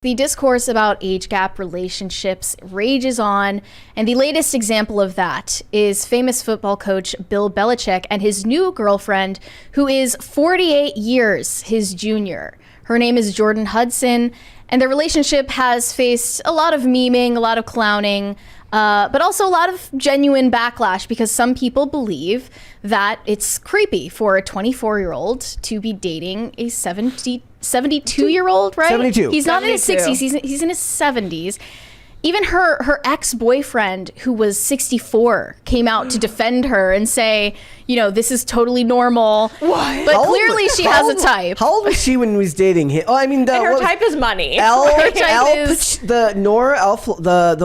The discourse about age gap relationships rages on, and the latest example of that is famous football coach Bill Belichick and his new girlfriend, who is 48 years his junior. Her name is Jordan Hudson, and their relationship has faced a lot of memeing, a lot of clowning, but also a lot of genuine backlash because some people believe that it's creepy for a 24-year-old to be dating a 72-year-old, right? 72. He's not in his 60s, he's in his 70s. Even her ex-boyfriend, who was 64, came out to defend her and say, you know, this is totally normal. What? But clearly she has a type. How old was she when he was dating him? Oh, I mean, And her type is money. the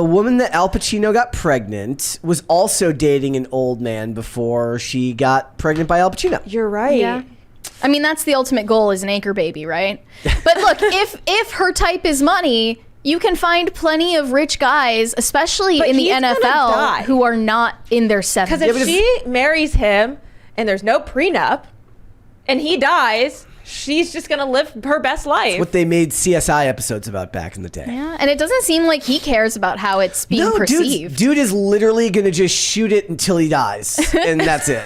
woman that Al Pacino got pregnant was also dating an old man before she got pregnant by Al Pacino. You're right. Yeah. I mean, that's the ultimate goal, is an anchor baby, right? But look, if her type is money, you can find plenty of rich guys, especially in the NFL, who are not in their 70s. Because if she marries him and there's no prenup and he dies, she's just going to live her best life. That's what they made CSI episodes about back in the day. Yeah, and it doesn't seem like he cares about how it's being perceived. Dude is literally going to just shoot it until he dies, and that's it.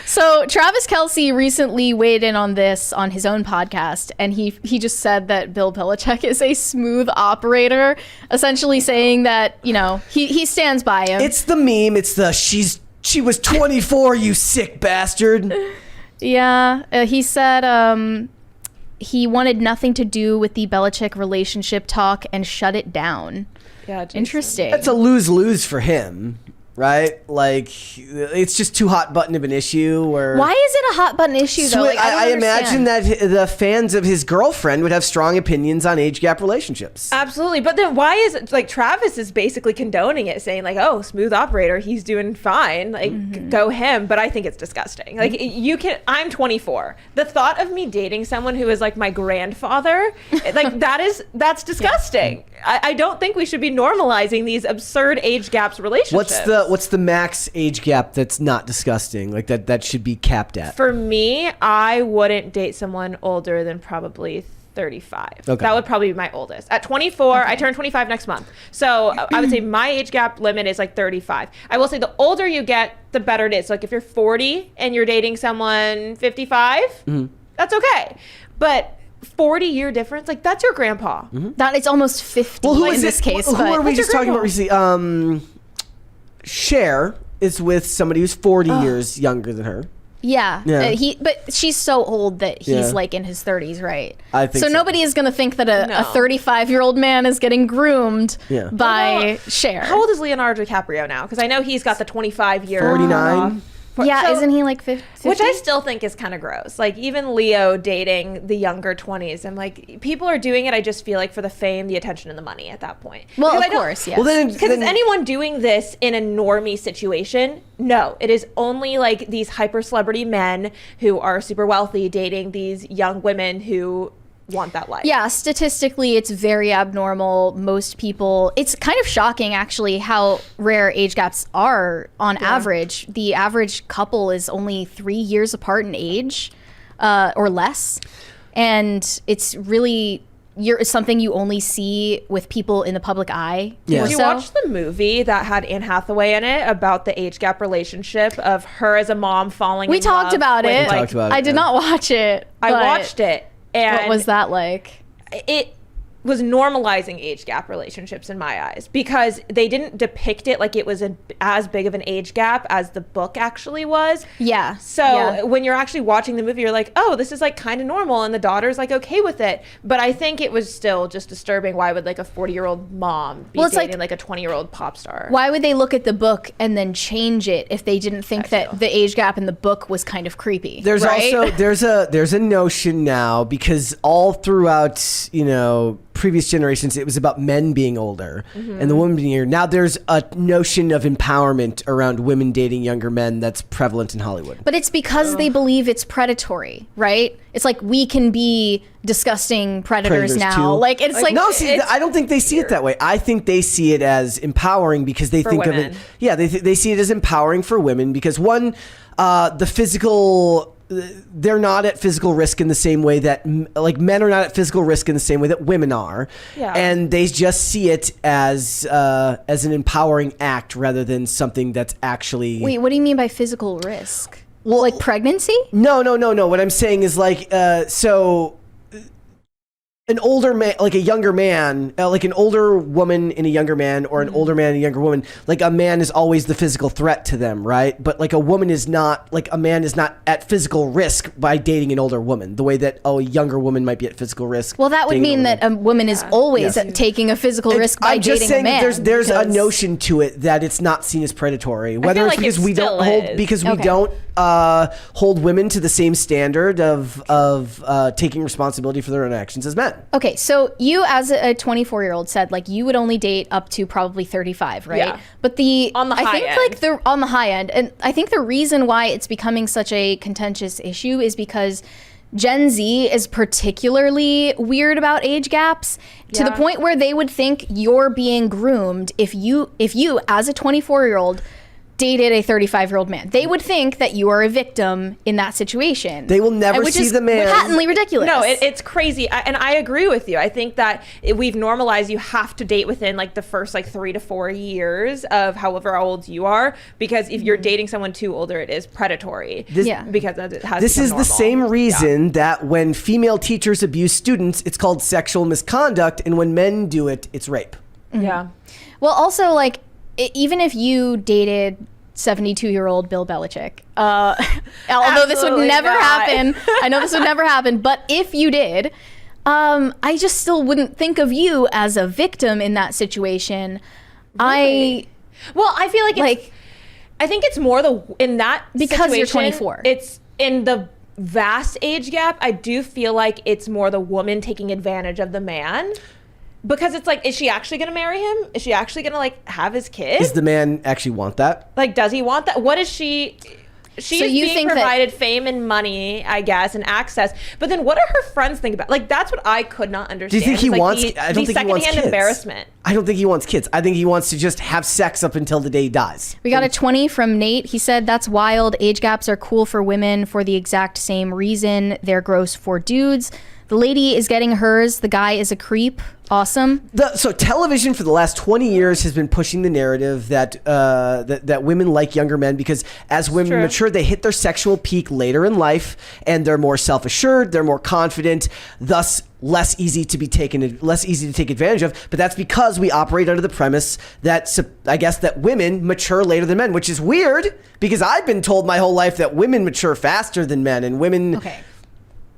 So Travis Kelce recently weighed in on this on his own podcast, and he just said that Bill Belichick is a smooth operator, essentially saying that, you know, he stands by him. It's the meme. It's the she was 24, you sick bastard. Yeah, he said he wanted nothing to do with the Belichick relationship talk and shut it down. Yeah, interesting. That's a lose-lose for him, right? Like, it's just too hot button of an issue. Why is it a hot button issue, though? Like, I imagine that the fans of his girlfriend would have strong opinions on age gap relationships. Absolutely. But then why is it, like, Travis is basically condoning it, saying, like, oh, smooth operator, he's doing fine. Like, go him. But I think it's disgusting. Like, I'm 24. The thought of me dating someone who is like my grandfather, like, that's disgusting. Yeah. I don't think we should be normalizing these absurd age gaps relationships. What's the max age gap that's not disgusting? Like that should be capped at? For me, I wouldn't date someone older than probably 35. Okay. That would probably be my oldest. At 24, okay. I turn 25 next month. So I would say my age gap limit is like 35. I will say the older you get, the better it is. So like if you're 40 and you're dating someone 55, that's okay. But 40-year difference, like that's your grandpa. That it's almost 50 in this case. Who are we just talking about recently? Cher is with somebody who's 40 years younger than her. Yeah. But she's so old that he's like in his 30s, right? I think so. Nobody is going to think that a 35-year-old man is getting groomed by Cher. How old is Leonardo DiCaprio now? Because I know he's got the 25-year. 49. Yeah, isn't he like 50? Which I still think is kind of gross. Like even Leo dating the younger 20s. I'm like, people are doing it, I just feel like, for the fame, the attention, and the money at that point. Well, of course, yes. Well, because is anyone doing this in a normie situation? No. It is only like these hyper celebrity men who are super wealthy dating these young women who want that life. Yeah, statistically, it's very abnormal. Most people, it's kind of shocking actually how rare age gaps are on average. The average couple is only 3 years apart in age or less. And it's really something you only see with people in the public eye. Yeah. Did you watch the movie that had Anne Hathaway in it about the age gap relationship of her as a mom falling in love? We talked about it. I did not watch it. I watched it. And what was that like? It was normalizing age gap relationships in my eyes because they didn't depict it like it was as big of an age gap as the book actually was. Yeah. So when you're actually watching the movie, you're like, oh, this is like kind of normal, and the daughter's like okay with it. But I think it was still just disturbing. Why would like a 40-year-old mom be dating like a 20-year-old pop star? Why would they look at the book and then change it if they didn't think that the age gap in the book was kind of creepy? There's also there's a notion now, because all throughout, you know, previous generations it was about men being older and the women being younger. Now there's a notion of empowerment around women dating younger men that's prevalent in Hollywood. But it's because they believe it's predatory, right? It's like we can be disgusting predators now. Too. Like it's like no, see, I don't think they see it that way. I think they see it as empowering because they think of it. Yeah, they see it as empowering for women because one, the physical they're not at physical risk in the same way that like men are not at physical risk in the same way that women are. Yeah. And they just see it as an empowering act rather than something that's actually. Wait, what do you mean by physical risk? Well, like pregnancy? No. What I'm saying is like, so an older man, like a younger man, like an older woman in a younger man, or an older man and a younger woman, like a man is always the physical threat to them, right? But like a woman is not, like a man is not at physical risk by dating an older woman, the way that a younger woman might be at physical risk. Well, that would mean that a woman is always taking a physical risk by dating a man. There's a notion to it that it's not seen as predatory, whether it's because we don't hold women to the same standard of taking responsibility for their own actions as men. Okay, so you as a 24-year-old said like you would only date up to probably 35, right? Yeah. But on the high end, and I think the reason why it's becoming such a contentious issue is because Gen Z is particularly weird about age gaps to the point where they would think you're being groomed if you as a 24-year-old dated a 35-year-old man. They would think that you are a victim in that situation. They will never see the man. Which is patently ridiculous. No, it's crazy. And I agree with you. I think that we've normalized you have to date within like the first like 3 to 4 years of however old you are, because if you're dating someone too older, it is predatory. Because it has This is normal. the same reason that when female teachers abuse students, it's called sexual misconduct, and when men do it, it's rape. Yeah. Well, also like, even if you dated 72-year-old Bill Belichick, although this would never happen, I know this would never happen, but if you did, I just still wouldn't think of you as a victim in that situation. Really? I feel like I think it's more in that because situation, you're 24. It's in the vast age gap. I do feel like it's more the woman taking advantage of the man. Because it's like, is she actually going to marry him? Is she actually going to like have his kid? Does the man actually want that? Like, does he want that? What is she? She's being provided fame and money, I guess, and access. But then what do her friends think about? Like, that's what I could not understand. Do you think he wants? I don't think he wants kids. Embarrassment. I don't think he wants kids. I think he wants to just have sex up until the day he dies. We got a 20 from Nate. He said, that's wild. Age gaps are cool for women for the exact same reason. They're gross for dudes. The lady is getting hers. The guy is a creep. Awesome. So television for the last 20 years has been pushing the narrative that that women like younger men because as women mature, they hit their sexual peak later in life, and they're more self-assured, they're more confident, thus less easy to take advantage of. But that's because we operate under the premise that I guess that women mature later than men, which is weird because I've been told my whole life that women mature faster than men, and women. Okay,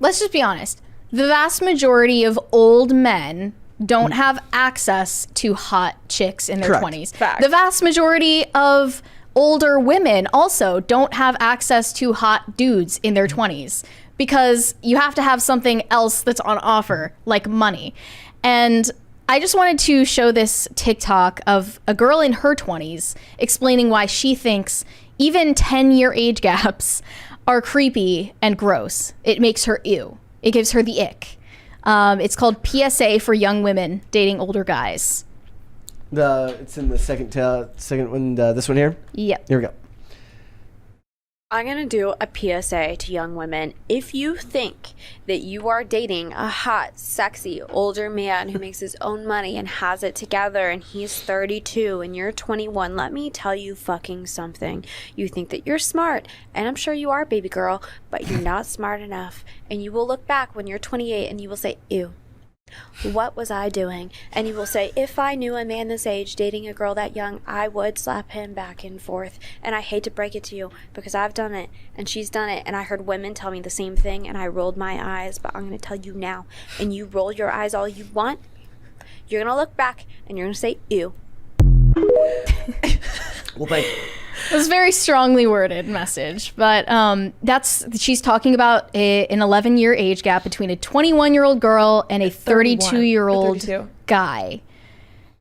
let's just be honest. The vast majority of old men don't have access to hot chicks in their 20s. Fact. The vast majority of older women also don't have access to hot dudes in their 20s because you have to have something else that's on offer, like money. And I just wanted to show this TikTok of a girl in her 20s explaining why she thinks even 10-year age gaps are creepy and gross. It makes her ew. It gives her the ick. It's called PSA for young women dating older guys. It's in the second one. This one here. Yep. Here we go. I'm going to do a PSA to young women. If you think that you are dating a hot, sexy, older man who makes his own money and has it together and he's 32 and you're 21, let me tell you fucking something. You think that you're smart, and I'm sure you are, baby girl, but you're not smart enough. And you will look back when you're 28 and you will say, ew. What was I doing? And you will say, if I knew a man this age dating a girl that young, I would slap him back and forth. And I hate to break it to you because I've done it and she's done it, and I heard women tell me the same thing and I rolled my eyes, but I'm going to tell you now, and you roll your eyes all you want, you're going to look back and you're going to say, ew. Well, thank you. It was a very strongly worded message, but she's talking about an 11-year age gap between a 21-year-old girl and a 32-year-old guy.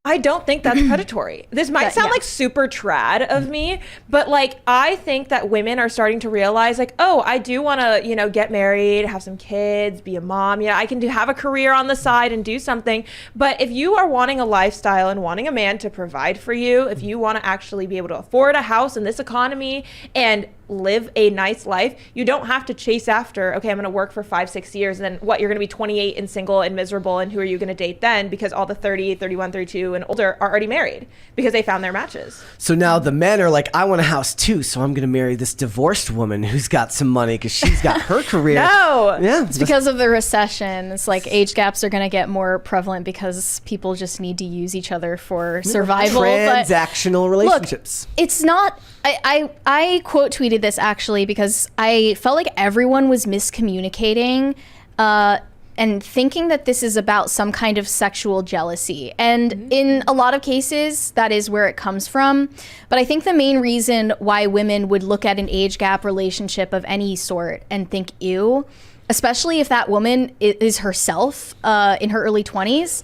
I don't think that's predatory. This might sound like super trad of me, but like I think that women are starting to realize like, oh, I do want to, get married, have some kids, be a mom. Yeah, I can have a career on the side and do something. But if you are wanting a lifestyle and wanting a man to provide for you, if you want to actually be able to afford a house in this economy and live a nice life. You don't have to chase after, okay, I'm going to work for 5-6 years, and then what, you're going to be 28 and single and miserable, and who are you going to date then? Because all the 30, 31, 32 and older are already married because they found their matches. So now the men are like, I want a house too, so I'm going to marry this divorced woman who's got some money because she's got her career. No. Yeah. It's because of the recession. It's like age gaps are going to get more prevalent because people just need to use each other for survival. Transactional relationships. Look, it's not... I quote tweeted this actually because I felt like everyone was miscommunicating and thinking that this is about some kind of sexual jealousy. And in a lot of cases, that is where it comes from. But I think the main reason why women would look at an age gap relationship of any sort and think, ew, especially if that woman is herself in her early 20s,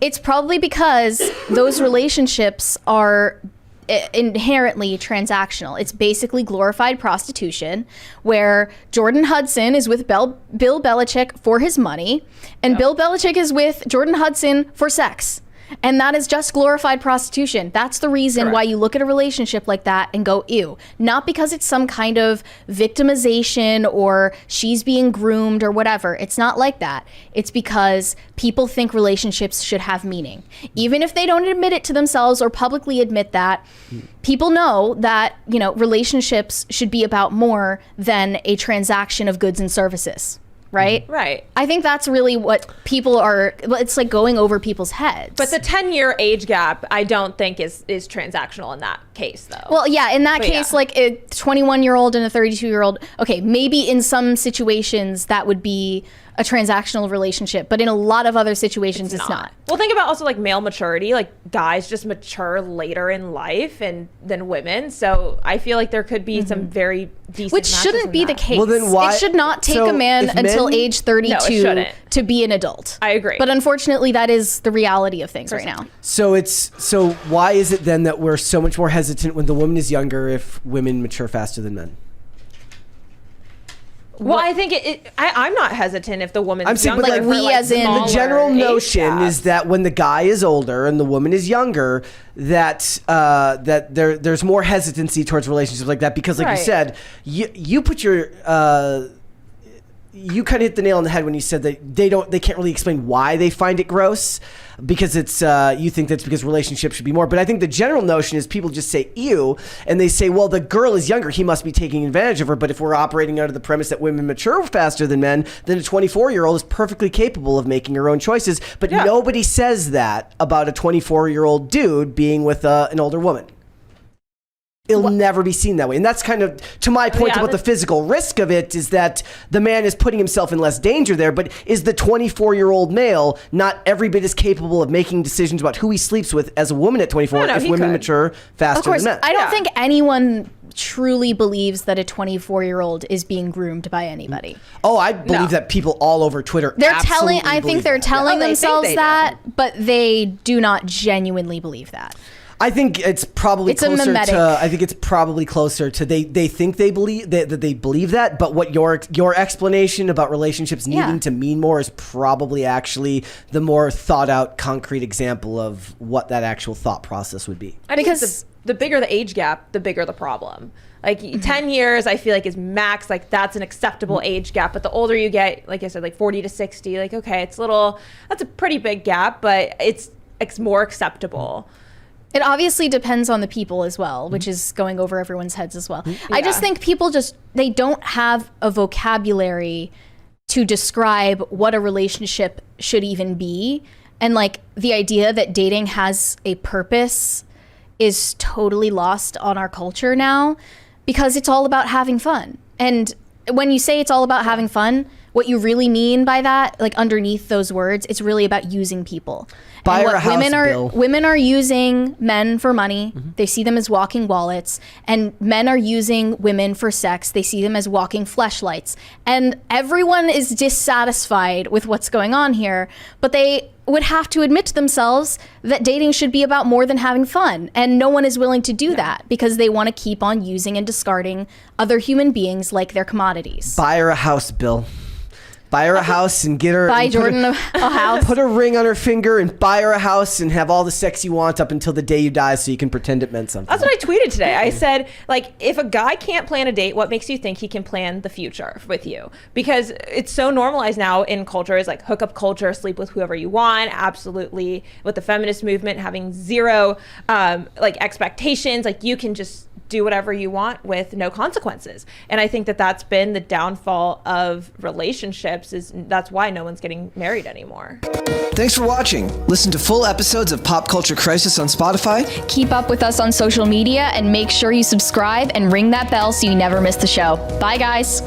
it's probably because those relationships are inherently transactional. It's basically glorified prostitution where Jordan Hudson is with Bill Belichick for his money and Bill Belichick is with Jordan Hudson for sex. And that is just glorified prostitution. That's the reason why you look at a relationship like that and go, ew. Not because it's some kind of victimization or she's being groomed or whatever. It's not like that. It's because people think relationships should have meaning. Even if they don't admit it to themselves or publicly admit that, people know that, you know, relationships should be about more than a transaction of goods and services. Right? Right. I think that's really what people are, it's like going over people's heads. But the 10-year age gap, I don't think is transactional in that case, though. Well, yeah, in that case, like a 21-year-old and a 32-year-old, okay, maybe in some situations that would be a transactional relationship, but in a lot of other situations, it's not. Well, think about also like male maturity. Like guys just mature later in life than women. So I feel like there could be some very decent Which shouldn't be the case. Well, then why? It should not take a man until age 32 to be an adult. I agree. But unfortunately, that is the reality of things right now. So why is it then that we're so much more hesitant when the woman is younger if women mature faster than men? Well, I think I'm not hesitant if the woman's younger. Like we as in the general notion is that when the guy is older and the woman is younger, that there's more hesitancy towards relationships like that because, like you said, you put your you kind of hit the nail on the head when you said that they can't really explain why they find it gross because it's you think that's because relationships should be more. But I think the general notion is people just say ew and they say, well, the girl is younger, he must be taking advantage of her. But if we're operating under the premise that women mature faster than men, then a 24-year-old is perfectly capable of making her own choices. But nobody says that about a 24-year-old dude being with an older woman. It'll never be seen that way. And that's kind of, to my point about the physical risk of it, is that the man is putting himself in less danger there. But is the 24-year-old male not every bit as capable of making decisions about who he sleeps with as a woman at 24 if women mature faster than men? I don't think anyone truly believes that a 24-year-old is being groomed by anybody. Oh, I believe that people all over Twitter I think they're telling themselves that, but they do not genuinely believe that. I think it's probably closer to. I think it's probably closer to they think they believe that they believe that, but what your explanation about relationships needing to mean more is probably actually the more thought out, concrete example of what that actual thought process would be. Because the bigger the age gap, the bigger the problem. Like 10 years, I feel like is max. Like that's an acceptable age gap. But the older you get, like I said, like 40 to 60, like okay, it's that's a pretty big gap, but it's more acceptable. It obviously depends on the people as well, which is going over everyone's heads as well. I just think people they don't have a vocabulary to describe what a relationship should even be. And like the idea that dating has a purpose is totally lost on our culture now because it's all about having fun. And when you say it's all about having fun, what you really mean by that, like underneath those words, it's really about using people. Buy her a house, women are using men for money. They see them as walking wallets, and men are using women for sex. They see them as walking fleshlights. And everyone is dissatisfied with what's going on here, but they would have to admit to themselves that dating should be about more than having fun. And no one is willing to do that because they want to keep on using and discarding other human beings like their commodities. Buy her a house, Bill. Buy her a house and get her. Buy Jordan a house. Put a ring on her finger and buy her a house and have all the sex you want up until the day you die so you can pretend it meant something. That's what I tweeted today. I said, like, if a guy can't plan a date, what makes you think he can plan the future with you? Because it's so normalized now in culture, is like hookup culture, sleep with whoever you want. Absolutely. With the feminist movement having zero like expectations, like you can just do whatever you want with no consequences. And I think that that's been the downfall of relationships, is that's why no one's getting married anymore. Thanks for watching. Listen to full episodes of Pop Culture Crisis on Spotify. Keep up with us on social media and make sure you subscribe and ring that bell so you never miss the show. Bye, guys.